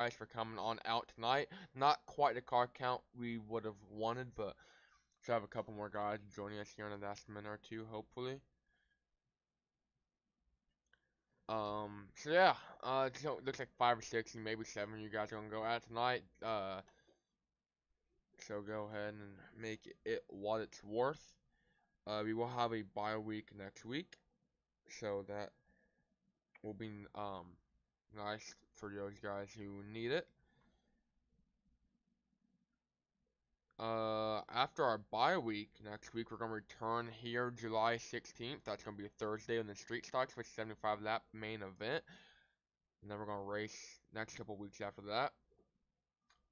guys for coming on out tonight. Not quite the car count we would have wanted, but should have a couple more guys joining us here in the last minute or two, hopefully. So yeah, so it looks like 5 or 6 and maybe 7 you guys are gonna go at tonight. So go ahead and make it what it's worth. We will have a bye week next week, so that will be nice for those guys who need it. After our bye week next week, we're gonna return here July 16th. That's gonna be a Thursday on the street stocks with 75 lap main event, and then we're gonna race next couple weeks after that.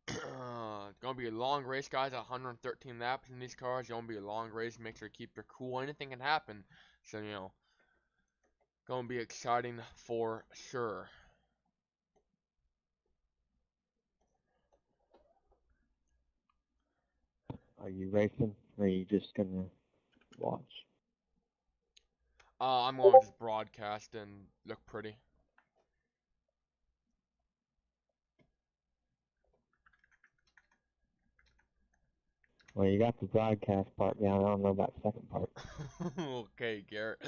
It's gonna be a long race, guys. 113 laps in these cars. It's gonna be a long race. Make sure to keep your cool. Anything can happen, so gonna be exciting for sure. Are you racing, or are you just gonna watch? I'm gonna just broadcast and look pretty. Well, you got the broadcast part down. I don't know about the second part. Okay, Garrett.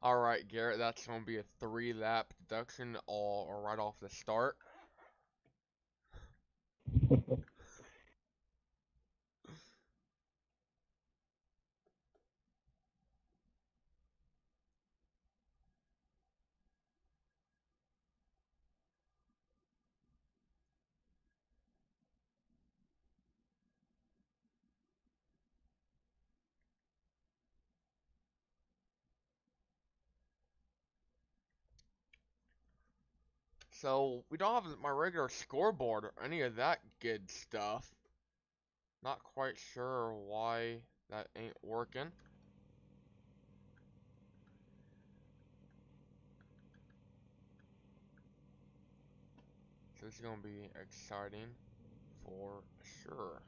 Alright, Garrett, that's going to be a 3-lap deduction all right off the start. So, we don't have my regular scoreboard or any of that good stuff. Not quite sure why that ain't working. So, this is going to be exciting for sure.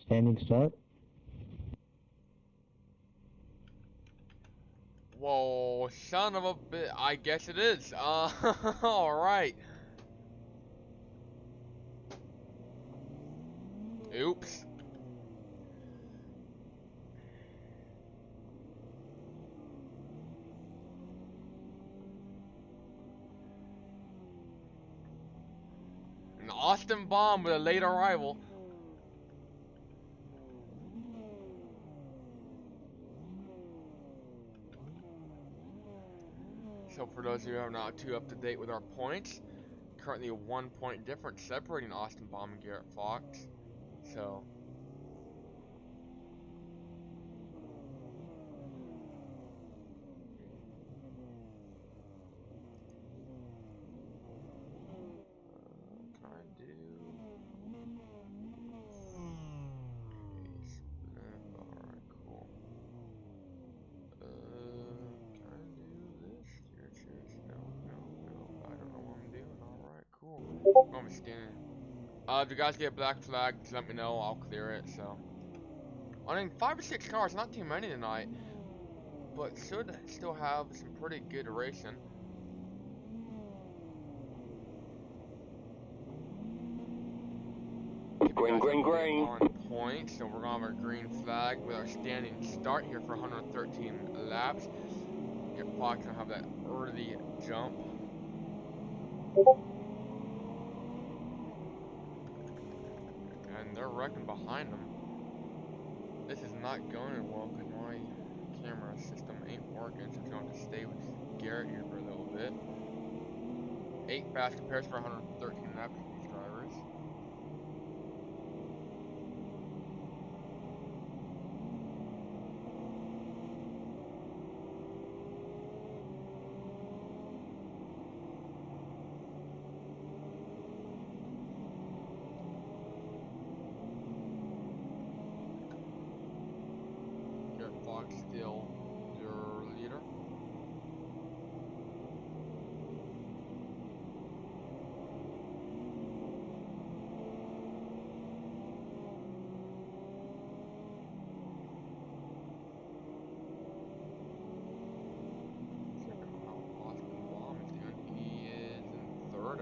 Standing start. Whoa, son of a bit. I guess it is. Alright. Oops. An Austin bomb with a late arrival. So for those of you who are not too up to date with our points, currently a 1 point difference separating Austin Baum and Garrett Fox. So trying to do alright, cool. Trying to do this. No, no, no. I don't know what I'm doing. Alright, cool. I'm gonna be standing. If you guys get a black flag, just let me know. I'll clear it. So I mean, 5 or 6 cars, not too many tonight, but should still have some pretty good racing. Green, green, green. On point, so we're gonna have our green flag with our standing start here for 113 laps. Get Fox gonna have that early jump. And they're wrecking behind them. This is not going well because my camera system ain't working, so I'm gonna have to stay with Garrett here for a little bit. 8 fast compares for 113 laps for these drivers. Fox still your leader.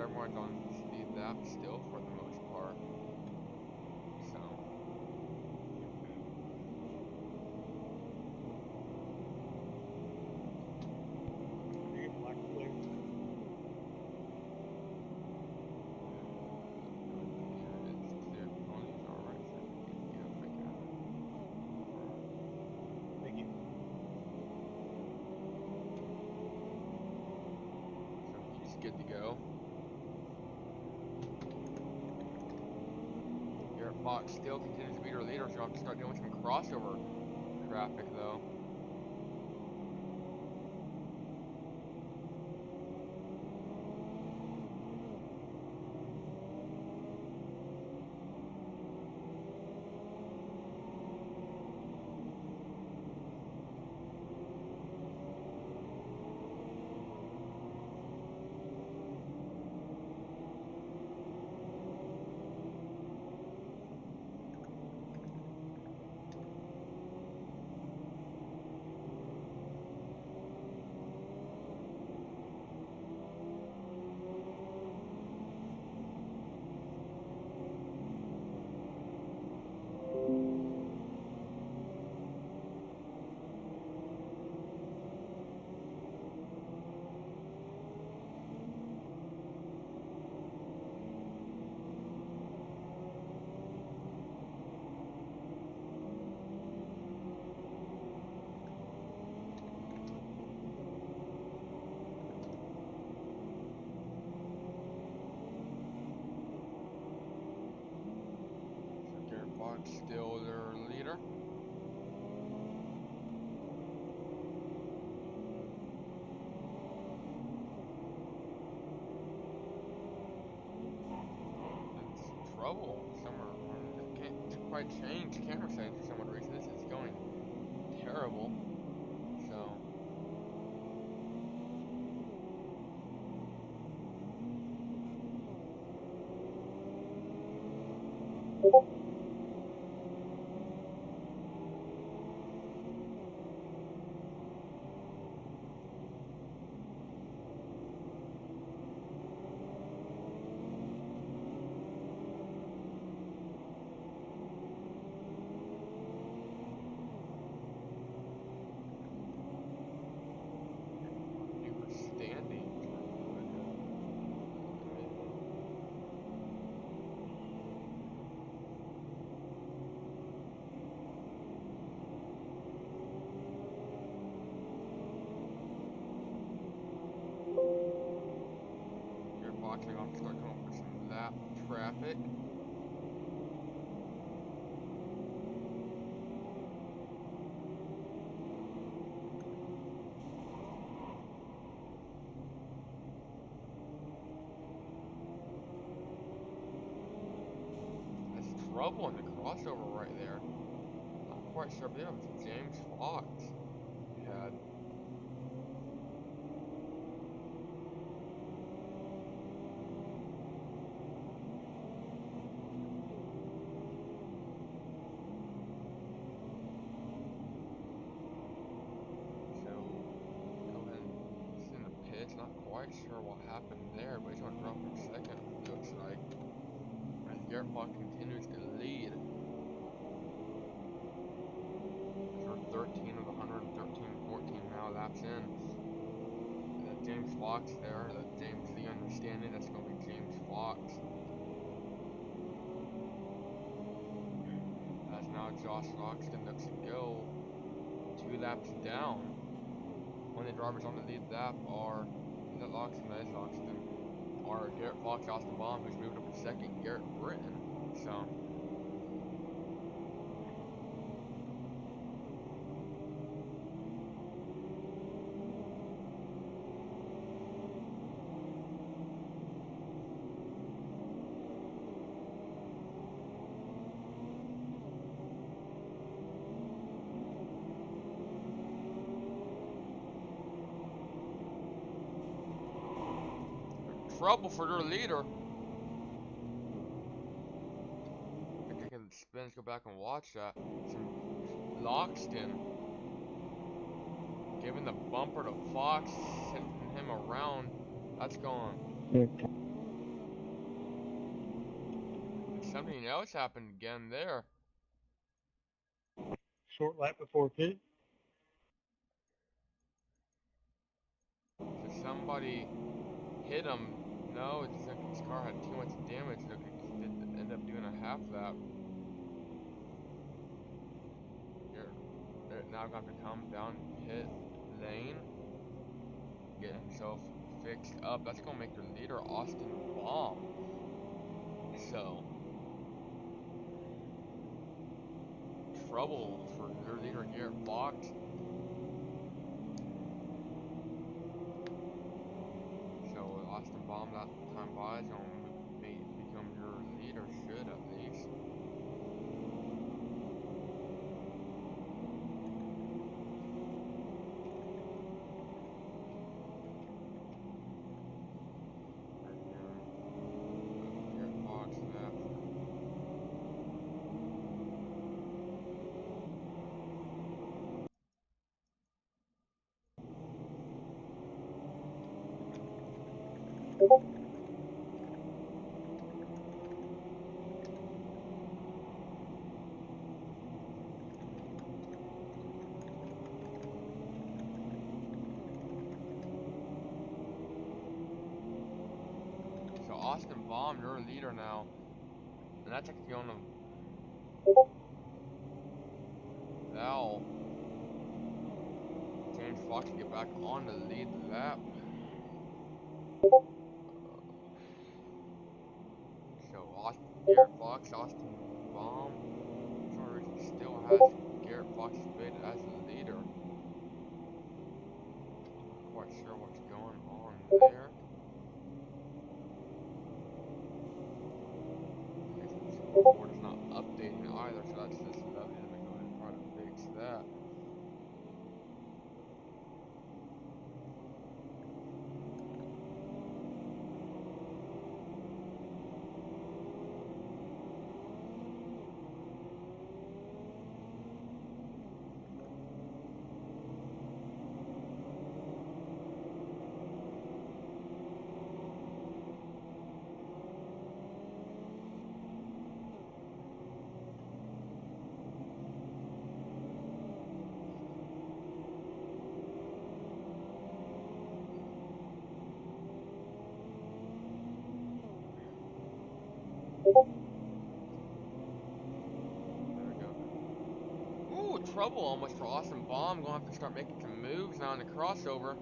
Everyone's on speed lap still for the most part. So Black plate. Thank you. So he's good to go. Garrett Fox still continues to be your leader, so I'm to start doing some crossover traffic though. Fox still their leader. It's trouble somewhere. Can't quite change camera settings for some reason. This is going terrible. So boxing off to start coming up with some lap traffic. That's trouble in the crossover right there. Not quite sure, but yeah, it was James Fox. He had not quite sure what happened there, but he's going to drop in second, looks like. As Garrett Fox continues to lead. As we're 13 of the 113-14 now laps in. That James Fox there, that James the understanding, that's going to be James Fox. As now Josh Roxton looks to go 2 laps down. Only drivers on the lead lap are, is that Loxton? That is Loxton. Are Garrett Fox, Austin Baum, who's moved up to second, Garrett Britton. So trouble for their leader. If they can spin, let's go back and watch that. Some Lockston giving the bumper to Fox, sending him around. That's going. Okay. Something else happened again there. Short lap before pit. So somebody hit him. No, it's like his car had too much damage. Look, it did end up doing a half lap. They're now going to come down pit lane, get himself fixed up. That's going to make their leader Austin Baum. So, trouble for their leader Garrett Fox. So Austin Baum that time by is going to become your leader, should at least. Garrett Fox left. So Austin Baum, your leader now, and that's actually going to allow James Fox to get back on the lead lap. So Garrett Fox, Austin Baum, for some reason still has Garrett Fox bid as the leader. Not quite sure what's going on there. The board is not updating either, so that's just lovely. Let me go ahead and try to fix that. Ooh, trouble almost for Austin Baum. Gonna have to start making some moves now in the crossover.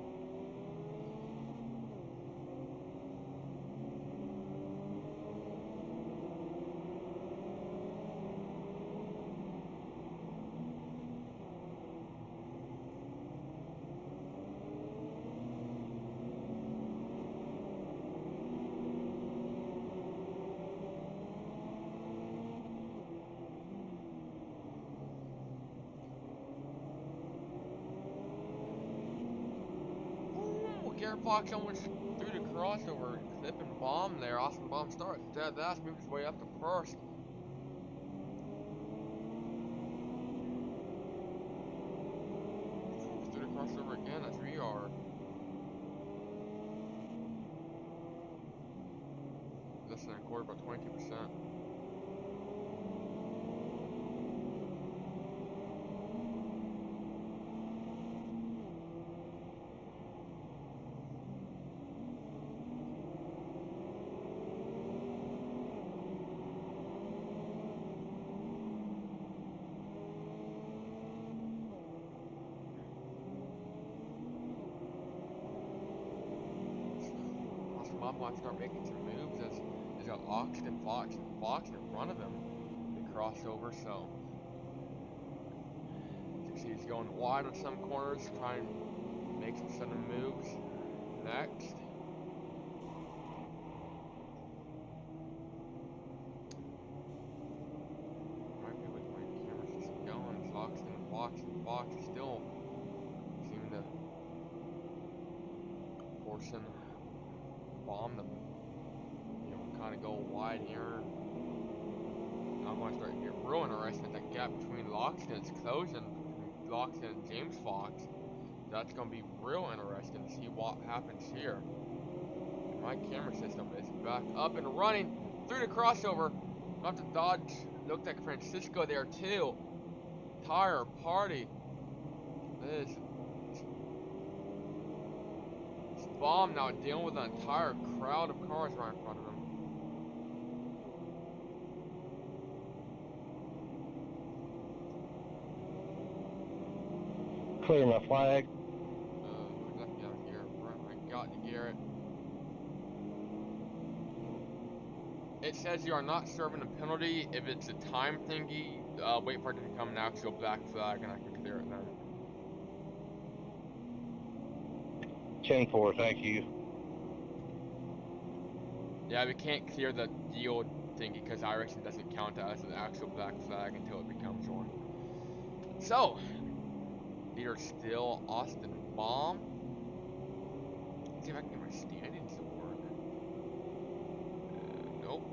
Ooh, Garrett Fox almost threw the crossover, clipping Baum there. Austin Baum starts dead last, moved his way up to first. Through the crossover again as we are less than a quarter, about 22%. Austin Baum wants to start making some moves as he's got Austin Fox and Fox in front of him. The crossover, so he's going wide on some corners, trying to make some sudden moves. Next. Might be able to my camera's just going. Fox and Fox still seeming to forcing Baum to kind of go wide here. Now I'm going to start to get real interested. That gap between Loxton is closing. Loxton and James Fox. That's going to be real interesting to see what happens here. My camera system is back up and running through the crossover. Off to dodge. Looked like Francisco there too. Tire party. This bomb now dealing with an entire crowd of cars right in front of him. Clear my flag. Who's left down here? I got to Garrett. It says you are not serving a penalty. If it's a time thingy, wait for it to become an actual black flag and I can clear it then. Chain 4, thank you. Yeah, we can't clear the yield thingy because iRacing doesn't count that as an actual black flag until it becomes one. So, leader still Austin Baum. Let's see if I can get my standings to work. Nope.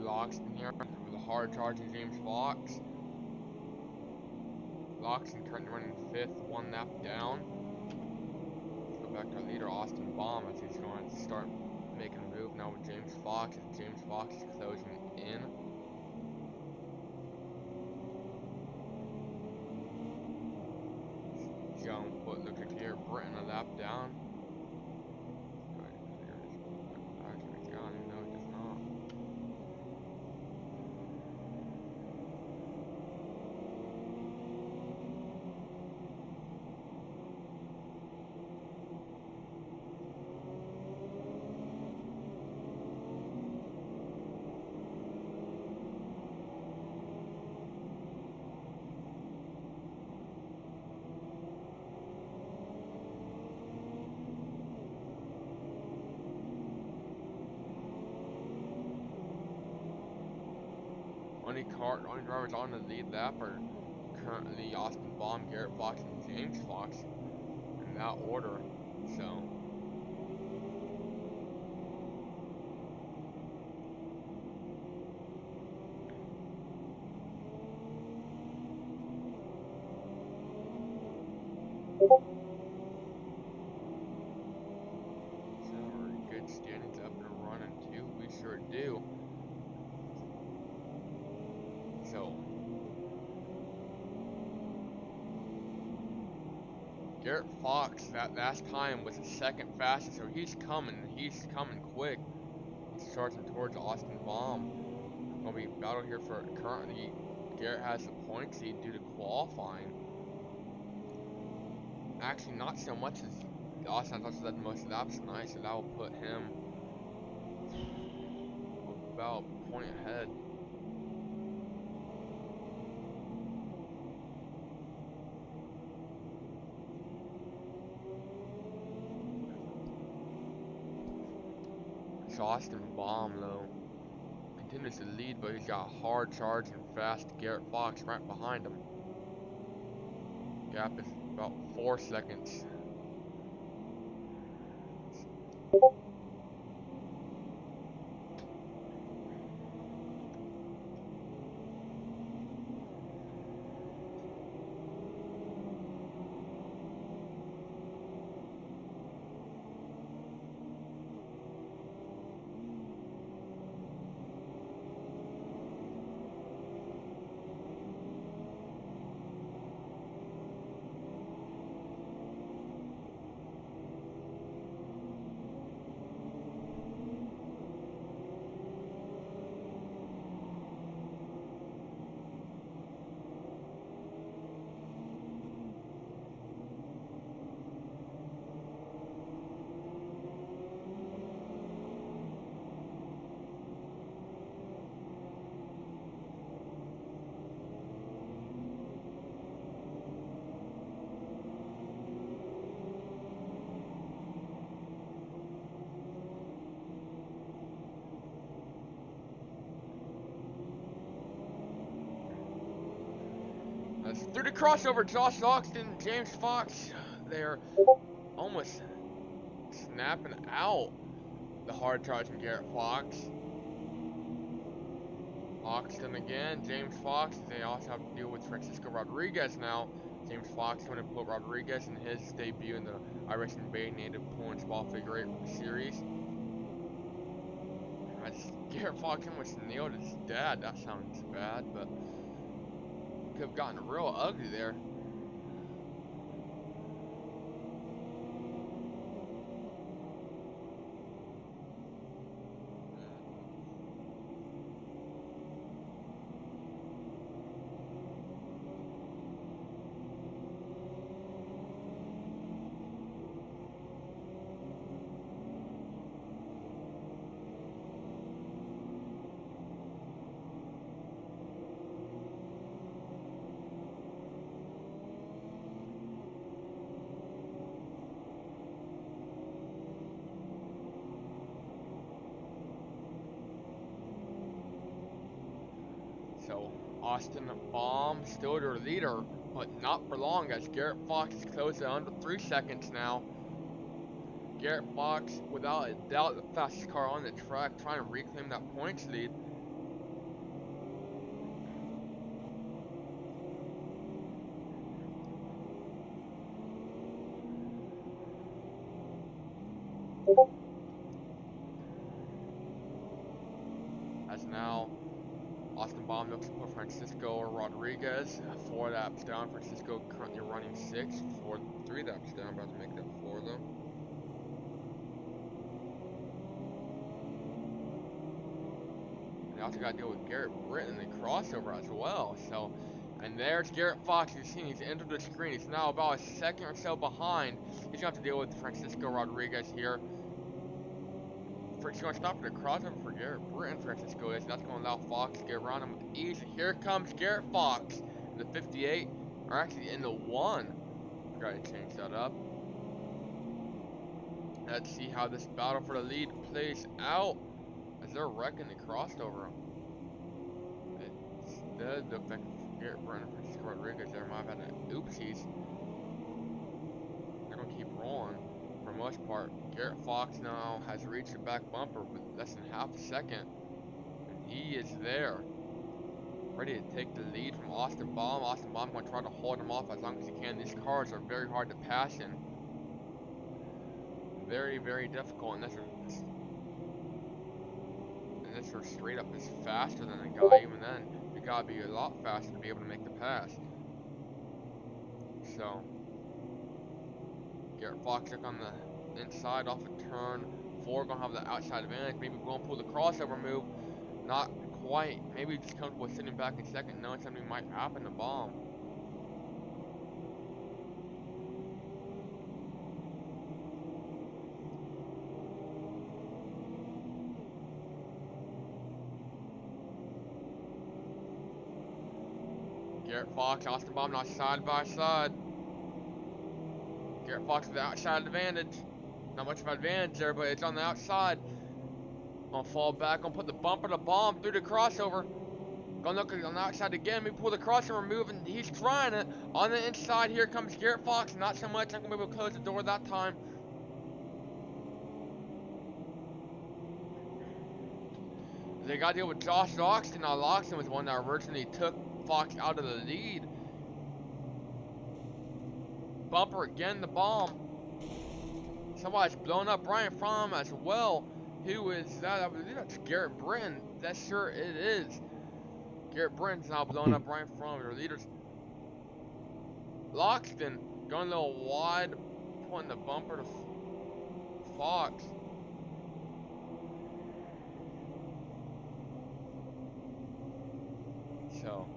Loxton here with a hard charging James Fox. Loxton currently running 5th, 1 lap down. Let's go back to our leader Austin Baum as he's going to start making a move now with James Fox. As James Fox is closing in. John, what looks like here, Britain a lap down. Actually, I didn't know it does not. Only drivers on the lead lap are currently Austin Baum, Garrett Fox, and James Fox in that order. So we're good standings up and running too. We sure do. So Garrett Fox that last time was the second fastest, so he's coming quick. He's charging towards Austin Baum. Gonna be battle here for currently Garrett has the point seed due to qualifying. Actually not so much as Austin has led most laps tonight, so that will put him about a point ahead. So Austin Baum though continues to lead, but he's got a hard charge and fast Garrett Fox right behind him. Gap is about 4 seconds. through the crossover, Josh Loxton, James Fox, they're almost snapping out the hard charging Garrett Fox. Loxton again, James Fox, they also have to deal with Francisco Rodriguez now. James Fox trying to put Rodriguez in his debut in the iRacing Bay Native Pool and Small Figure 8 Series. Garrett Fox almost nailed his dad. That sounds bad, but could have gotten real ugly there. So Austin Baum still their leader, but not for long as Garrett Fox is close to under 3 seconds now. Garrett Fox, without a doubt, the fastest car on the track, trying to reclaim that points lead. As now, Austin Baum looks to put Francisco Rodriguez 4 laps down. Francisco currently running 6, 3 laps down, about to make that 4 though. And they also got to deal with Garrett Britton in the crossover as well. So, and there's Garrett Fox. You've seen he's entered the screen. He's now about a second or so behind. He's going to have to deal with Francisco Rodriguez here. He's going to stop for the crossover for Garrett Britton. Francisco is. That's going to allow Fox to get around him easy. Here comes Garrett Fox in the 58, or actually in the 1. Got to change that up. Let's see how this battle for the lead plays out as they're wrecking the crossover. Instead, the effect of Garrett Britton and Francisco Rodriguez there might have had an oopsies. They're going to keep rolling. For the most part, Garrett Fox now has reached the back bumper with less than half a second. And he is there, ready to take the lead from Austin Baum. Austin Baum going to try to hold him off as long as he can. These cars are very hard to pass in. Very, very difficult. And this are straight up is faster than the guy. Even then, you got to be a lot faster to be able to make the pass. So, Garrett Fox took on the inside off of turn 4, gonna have the outside advantage. Maybe gonna pull the crossover move. Not quite. Maybe just comfortable sitting back in second, knowing something might happen to Baum. Garrett Fox, Austin Baum not side by side. Garrett Fox with the outside advantage. Not much of an advantage there, but it's on the outside. Gonna fall back, gonna put the bumper to Baum through the crossover. Gonna look on the outside again, maybe pull the crossover move, and he's trying it. On the inside, here comes Garrett Fox. Not so much, not gonna be able to close the door that time. They got to deal with Josh Loxton. Now, Loxton was the one that originally took Fox out of the lead. Bumper again, the Baum. Somebody's blown up right in front of him as well. Who is that? I believe that's Garrett Britton. That sure it is. Garrett Britton's now blown up right in front of their leaders. Loxton going a little wide, pointing the bumper to Fox. So,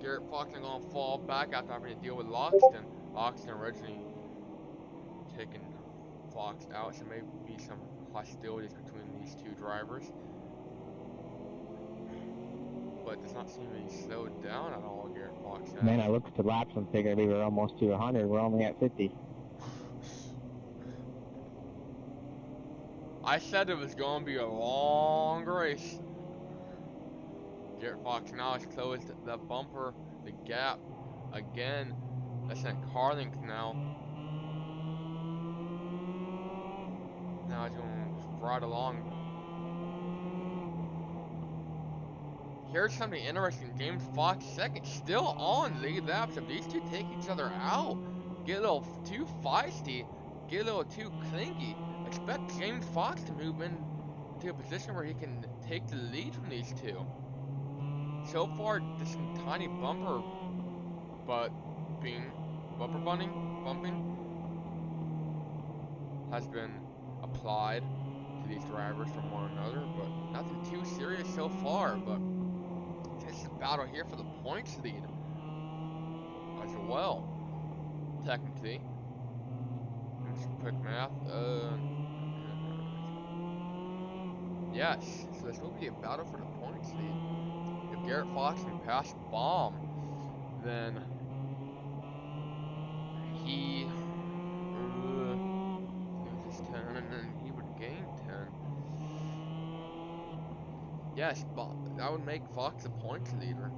Garrett Fox is going to fall back after having to deal with Loxton. Loxton originally taking Fox out, so maybe some hostilities between these two drivers. But it does not seem to be slowed down at all, Garrett Fox has. Man, I looked at the laps and figured we were almost to 100. We're only at 50. I said it was going to be a long race. Garrett Fox now has closed the bumper, the gap again. That's in car length now. Now he's going right along. Here's something interesting. James Fox second, still on lead laps. If these two take each other out, get a little too feisty, get a little too clingy, expect James Fox to move into a position where he can take the lead from these two. So far, just some tiny bumper bumping has been applied to these drivers from one another, but nothing too serious so far. But it's a battle here for the points lead as well. Technically, doing some quick math. Yes, so this will be a battle for the points lead. If Garrett Fox can pass Bomb, then he loses 10, and then he would gain 10. Yes, that would make Fox a points leader.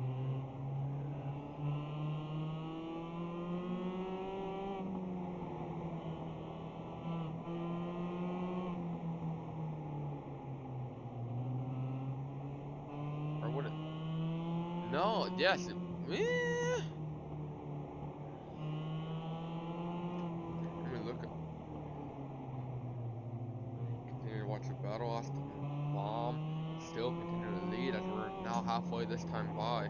Or would it? No, yes. Let me look at. Continue to watch the battle. Austin Bomb still continue to lead as we're now halfway this time by.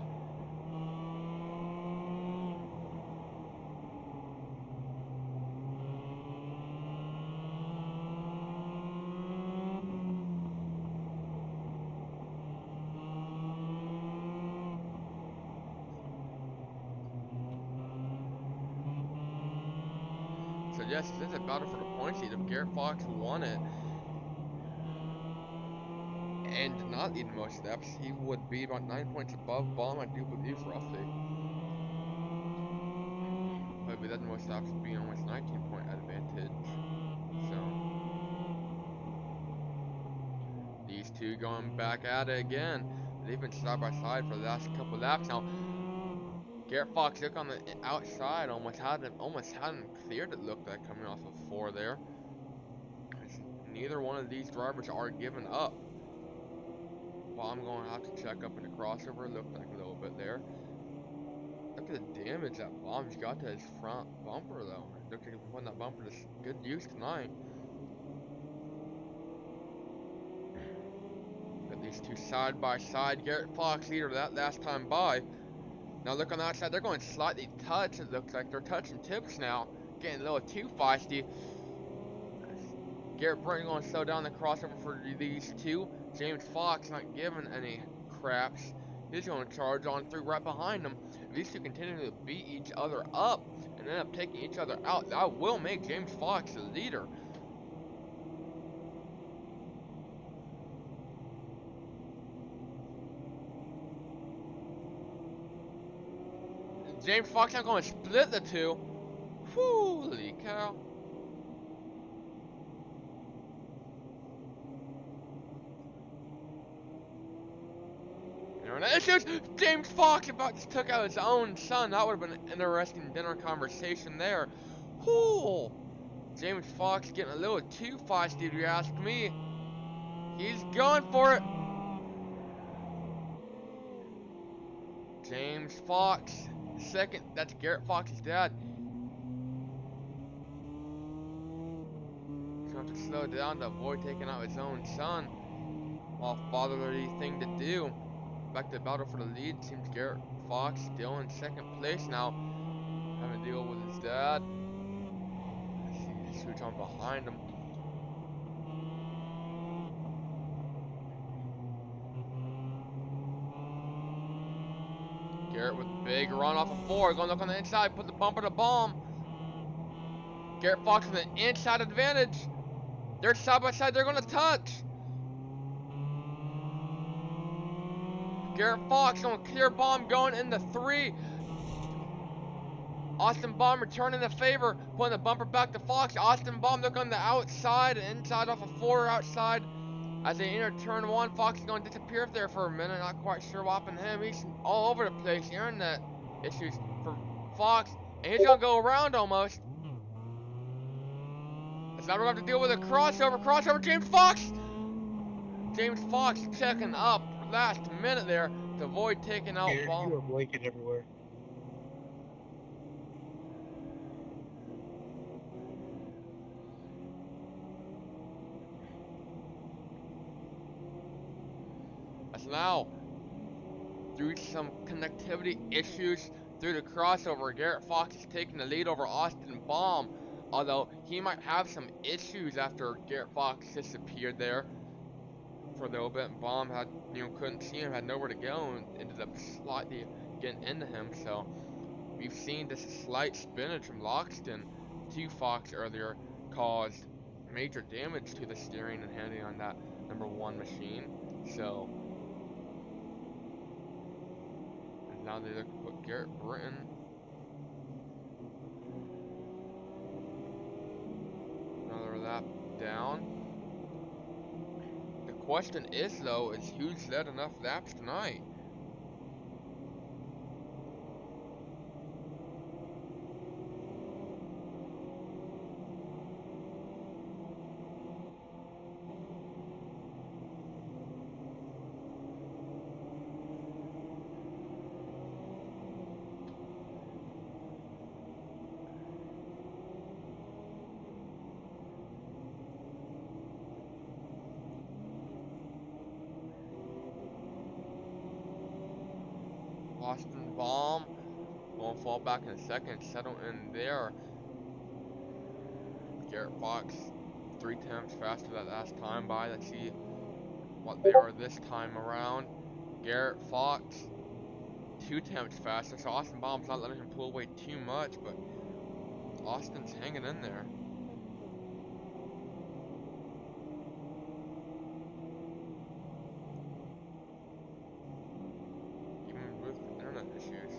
So yes, this is a battle for the points lead. If Garrett Fox won it and did not lead most laps, he would be about 9 points above Bomb, I do believe, roughly. But if he led most laps, would be almost 19-point advantage. So these two going back at it again. They've been side by side for the last couple laps now. Garrett Fox look on the outside, almost had him cleared. It looked like coming off of 4 there. Neither one of these drivers are giving up. Bomb going to have to check up in the crossover. Looked like a little bit there. Look at the damage that Bomb's got to his front bumper though. Looks like he's putting that bumper to good use tonight. Got these two side by side. Garrett Fox leader that last time by. Now look on the outside, they're going slightly touch. It looks like they're touching tips now. Getting a little too feisty. Garrett Brent going to slow down the crossover for these two. James Fox not giving any craps. He's going to charge on through right behind them. If these two continue to beat each other up and end up taking each other out, that will make James Fox the leader. James Fox not going to split the two. Holy cow. And it's just James Fox about to took out his own son. That would have been an interesting dinner conversation there. Whoo! James Fox getting a little too feisty if you ask me. He's going for it. James Fox, second. That's Garrett Fox's dad. He's going to have to slow down to avoid taking out his own son. While fatherly thing to do. Back to the battle for the lead. Seems Garrett Fox still in second place now. Having to deal with his dad. I see the switch on behind him. Garrett with a big run off of 4. Going to look on the inside. Put the bumper to Bomb. Garrett Fox with an inside advantage. They're side by side. They're going to touch. Garrett Fox going to clear Bomb going into 3. Austin Bomb returning the favor, putting the bumper back to Fox. Austin Bomb look on the outside and inside off of 4 outside. As they enter turn 1, Fox is going to disappear there for a minute. Not quite sure what happened to him. He's all over the place here in that issues for Fox, and he's gonna go around almost. So now we're gonna have to deal with a crossover, James Fox! James Fox checking up last minute there to avoid taking out Garrett, Ball. you are blinking everywhere. As now, due to some connectivity issues through the crossover, Garrett Fox is taking the lead over Austin Baum. Although he might have some issues after Garrett Fox disappeared there for a little bit. Baum had, couldn't see him, had nowhere to go, and ended up slightly getting into him. So we've seen this slight spinach from Loxton to Fox earlier caused major damage to the steering and handling on that number 1 machine. So and now they look to put Garrett Britton another lap down. The question is though, is who's led enough laps tonight? Austin Baum won't fall back in a second, settle in there. Garrett Fox 3 tenths faster that last time by. Let's see what they are this time around. Garrett Fox 2 tenths faster, so Austin Baum's not letting him pull away too much, but Austin's hanging in there. Even with internet issues.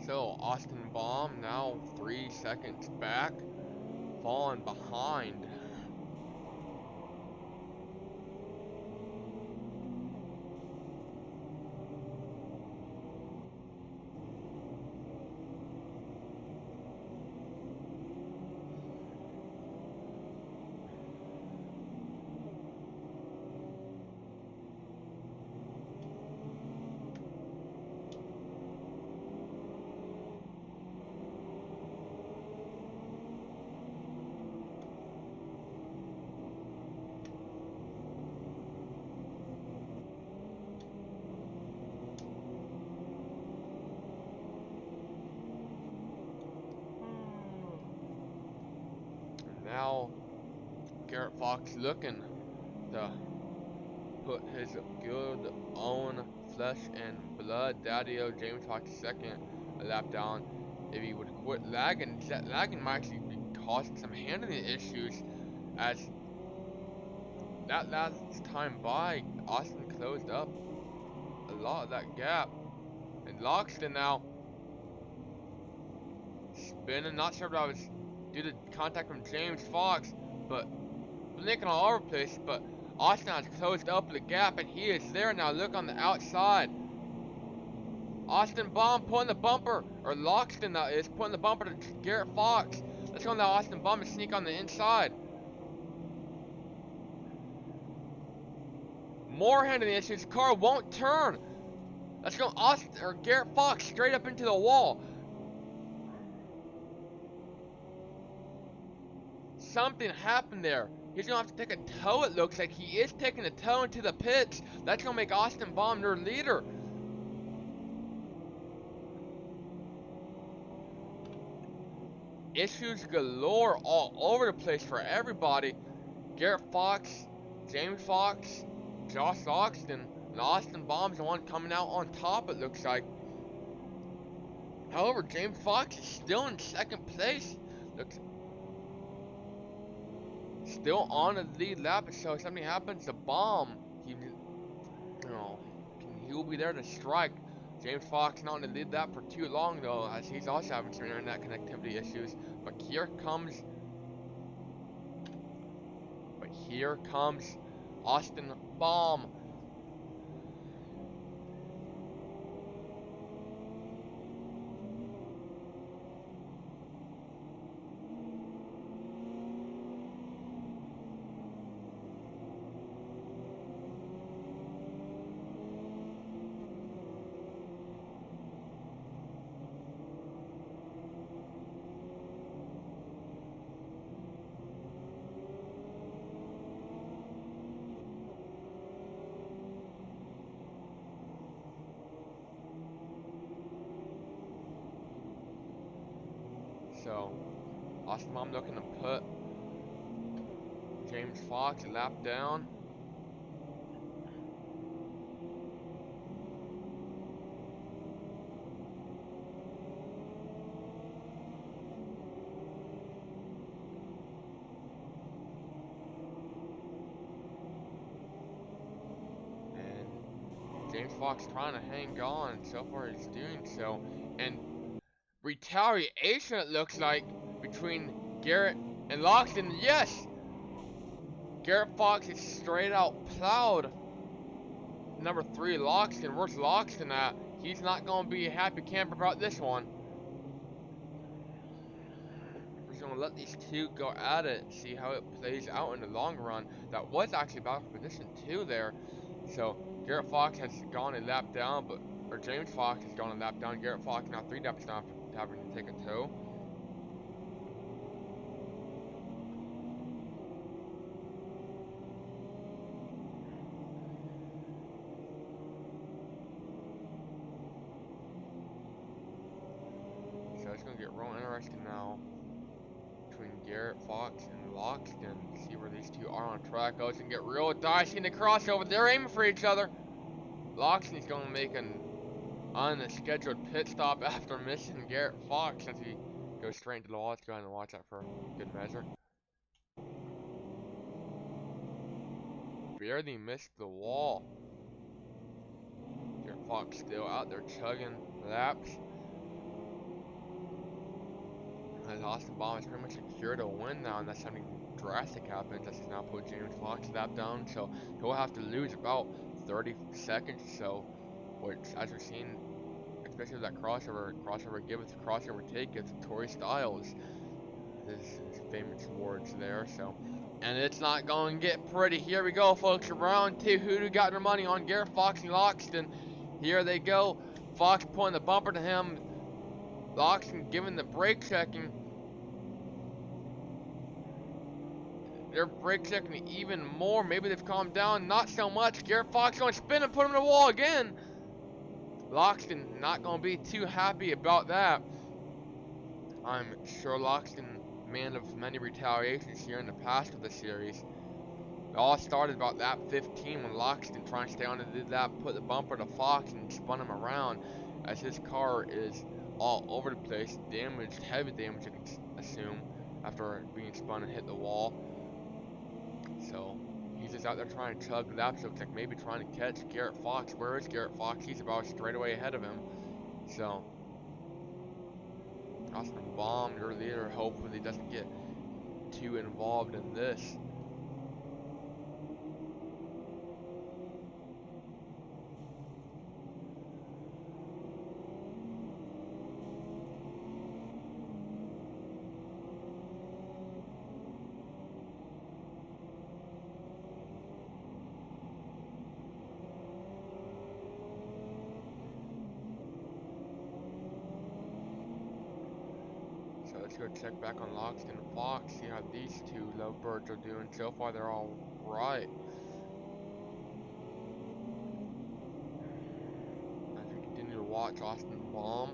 So Austin Baum now 3 seconds back, falling behind. And now Garrett Fox looking to put his good own flesh and blood daddy-o James Fox second a lap down. If he would quit lagging, that lagging might actually be causing some handling issues, as that last time by, Austin closed up a lot of that gap. And Loxton now spinning, not sure if that was due to contact from James Fox, but blinking all over the place, but Austin has closed up the gap and he is there now. Look on the outside. Austin Baum pulling the bumper, or Loxton that is, pulling the bumper to Garrett Fox. Let's go now, Austin Baum, and sneak on the inside. More handling issues, the car won't turn. Let's go Austin or Garrett Fox straight up into the wall. Something happened there. He's gonna have to take a toe, it looks like. He is taking a toe into the pits. That's gonna make Austin Baum their leader. Issues galore all over the place for everybody. Garrett Fox, James Fox, Josh Oxton, and Austin Baum's the one coming out on top, it looks like. However, James Fox is still in second place. Looks still on the lead lap, so if something happens to Baum, he will be there to strike. James Fox not in the lead lap for too long though, as he's also having some internet connectivity issues. But here comes Austin Baum. So, Austin Baum looking to put James Fox a lap down. And James Fox trying to hang on. So far he's doing so. And retaliation, it looks like, between Garrett and Loxton. Yes! Garrett Fox is straight out plowed. Number 3, Loxton. Where's Loxton at? He's not going to be a happy camper about this one. We're just going to let these two go at it, see how it plays out in the long run. That was actually battle for position 2 there. So, Garrett Fox has gone a lap down, or James Fox has gone a lap down. Garrett Fox now 3 laps down after having to take a tow. So it's going to get real interesting now between Garrett Fox and Loxton. See where these two are on track. Oh, it's going to get real dicey in the crossover. They're aiming for each other. Loxton's going to make an unscheduled pit stop after missing Garrett Fox as he goes straight into the wall. Let's go ahead and watch that for good measure. Barely missed the wall. Garrett Fox still out there chugging laps. And Austin Baum is pretty much secured a win now, unless something drastic happens. That's now put James Fox lap down, so he'll have to lose about 30 seconds or so, which, as we've seen, especially with that crossover give, it's crossover take, it's Torrey Styles, his famous words there. So, and it's not going to get pretty. Here we go, folks. Round 2. Who got their money on? Garrett Fox and Loxton. Here they go. Fox pulling the bumper to him. Loxton giving the brake checking. They're brake checking even more. Maybe they've calmed down. Not so much. Garrett Fox going to spin and put him in the wall again. Loxton not going to be too happy about that. I'm sure Loxton, man of many retaliations here in the past of the series. It all started about lap 15 when Loxton, trying to stay on the lead lap, put the bumper to Fox and spun him around, as his car is all over the place, damaged, heavy damage you can assume, after being spun and hit the wall. So he's just out there trying to chug laps. Looks like maybe trying to catch Garrett Fox. Where is Garrett Fox? He's about straight away ahead of him. So Austin Baum, your leader, hopefully doesn't get too involved in this. let's go check back on Loxton and Fox, see how these two lovebirds are doing. So far, they're all right. As we continue to watch Austin Baum.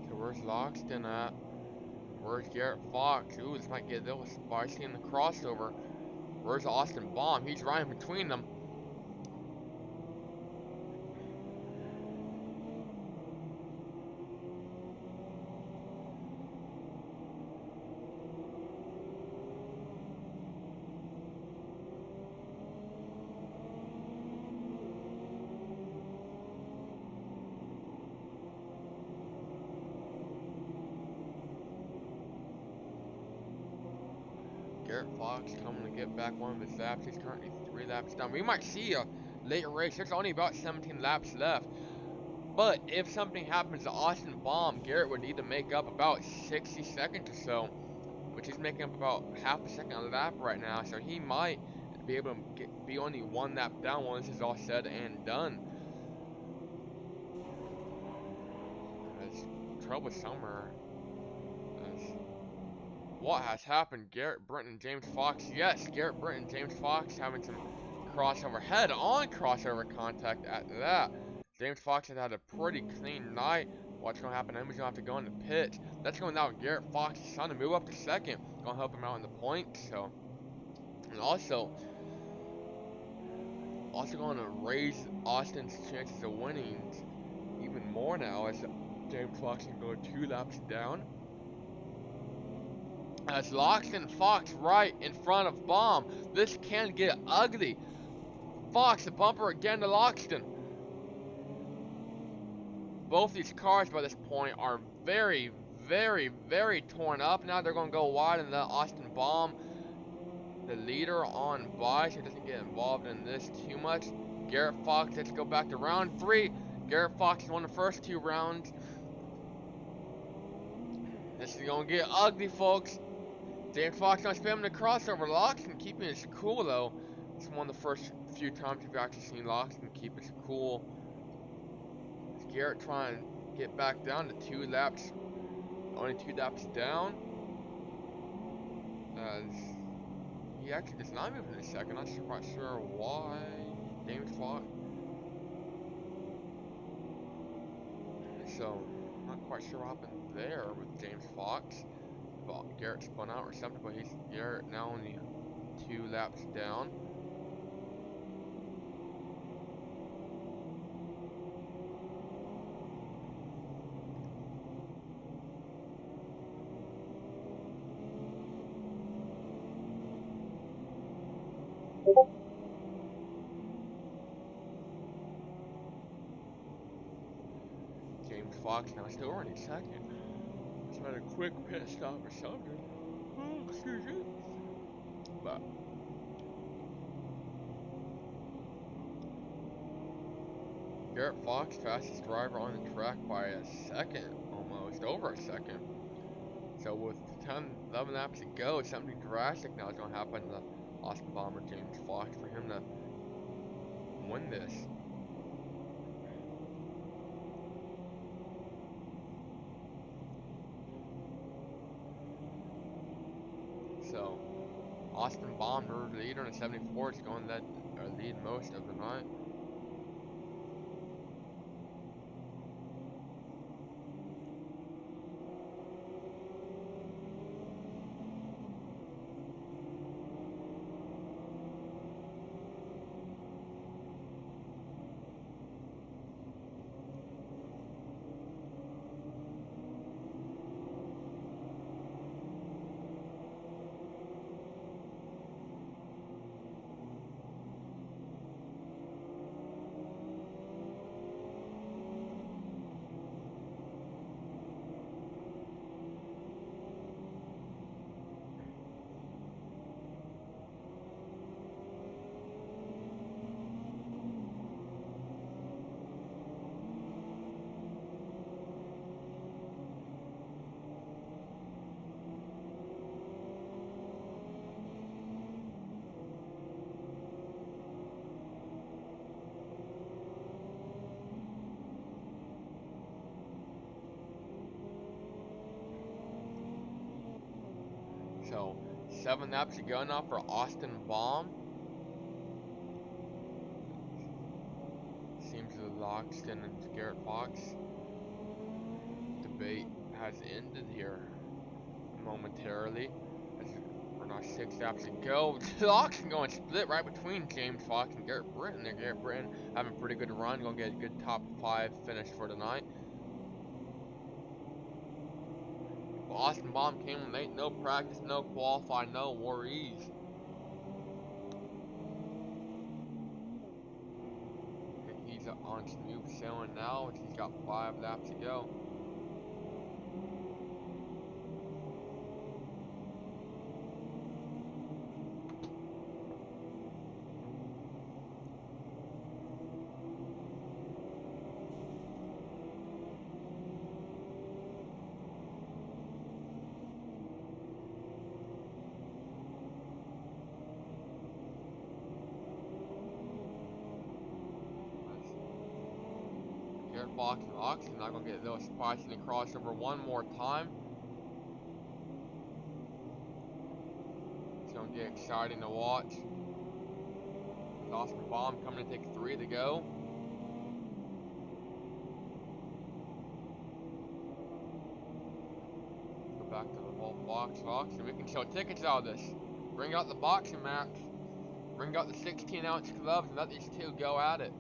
So where's Loxton at? Where's Garrett Fox? Ooh, this might get a little spicy in the crossover. Where's Austin Baum? He's right in between them. Garrett Fox coming to get back one of his laps. He's currently 3 laps down. We might see a late race. There's only about 17 laps left. But if something happens to Austin Baum, Garrett would need to make up about 60 seconds or so, which he's making up about half a second a lap right now. So he might be able to be only 1 lap down when this is all said and done. As trouble somewhere. As what has happened? Garrett Britton and James Fox. Yes, Garrett Britton and James Fox having some crossover, head-on crossover contact at that. James Fox has had a pretty clean night. What's going to happen? He's going to have to go in the pit. That's going out Garrett Fox is trying to move up to second. Going to help him out in the points. So, and also going to raise Austin's chances of winning even more now as James Fox can go 2 laps down. As Loxton Fox right in front of Baum. This can get ugly. Fox, the bumper again to Loxton. Both these cars by this point are very, very, very torn up. Now they're going to go wide and let Austin Baum, the leader, on by so he doesn't get involved in this too much. Garrett Fox, let's go back to round 3. Garrett Fox won the first 2 rounds. This is going to get ugly, folks. James Fox not spamming the crossover. Loxton keeping his cool, though. It's one of the first few times you've actually seen Loxton keep his cool. Is Garrett trying to get back down to 2 laps? Only 2 laps down. He actually does not move in the second. Not quite sure why. James Fox. So, not quite sure what happened there with James Fox. But Garrett spun out or something, but he's Garrett now only 2 laps down. James Fox now still running second. Just had a quick pit stop or something. Oh, excuse me. But Garrett Fox, fastest driver on the track by a second, almost over a second. So with 10, 11 laps to go, something drastic now is going to happen to Austin Baum and James Fox for him to win this. So Austin Baum, the leader in the 74, is going to lead most of the night. So 7 laps to go now for Austin Baum. Seems the Loxton and Garrett Fox debate has ended here momentarily. As we're now 6 laps to go. Loxton going split right between James Fox and Garrett Britton. There, Garrett Britton having a pretty good run, gonna get a good top 5 finish for tonight. Austin Baum came in late, no practice, no qualify, no worries. He's on smooth sailing now, and he's got 5 laps to go. Garrett Fox and Oxen not gonna get those spots in the crossover one more time. It's gonna get exciting to watch. Austin Baum coming to take 3 to go. Go back to the whole Fox, and we can sell tickets out of this. Bring out the boxing match. Bring out the 16-ounce gloves and let these two go at it.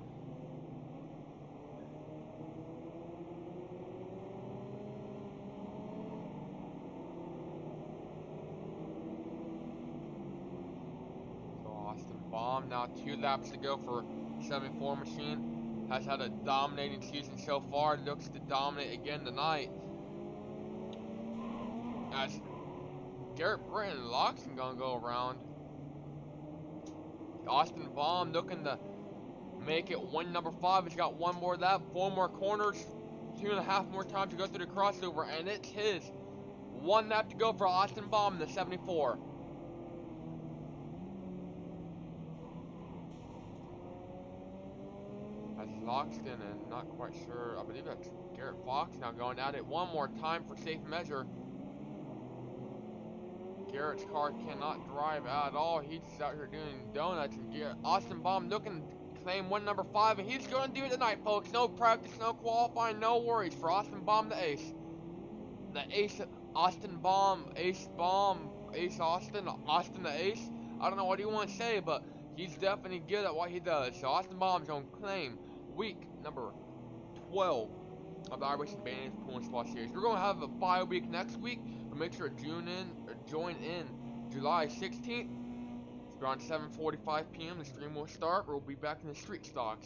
Baum now 2 laps to go for 74 machine. Has had a dominating season so far. Looks to dominate again tonight. As Garrett Britton and Loxton gonna go around. Austin Baum looking to make it win number 5. He's got 1 more lap, 4 more corners, 2.5 more times to go through the crossover, and it's his. 1 lap to go for Austin Baum in the 74. Loxton and not quite sure, I believe that's Garrett Fox now going at it 1 more time for safe measure. Garrett's car cannot drive at all. He's out here doing donuts, and Austin Baum looking to claim win number 5, and he's going to do it tonight, folks. No practice, no qualifying, no worries for Austin Baum, the ace. The ace, Austin Baum, Ace Austin, Austin the ace. I don't know what you want to say, but he's definitely good at what he does. So Austin Baum's going to claim week number 12 of the iRacing Bandits Pool and Spot Series. We're going to have a bye week next week, but make sure to join in July 16th. It's around 7:45 p.m. The stream will start. We'll be back in the street stocks.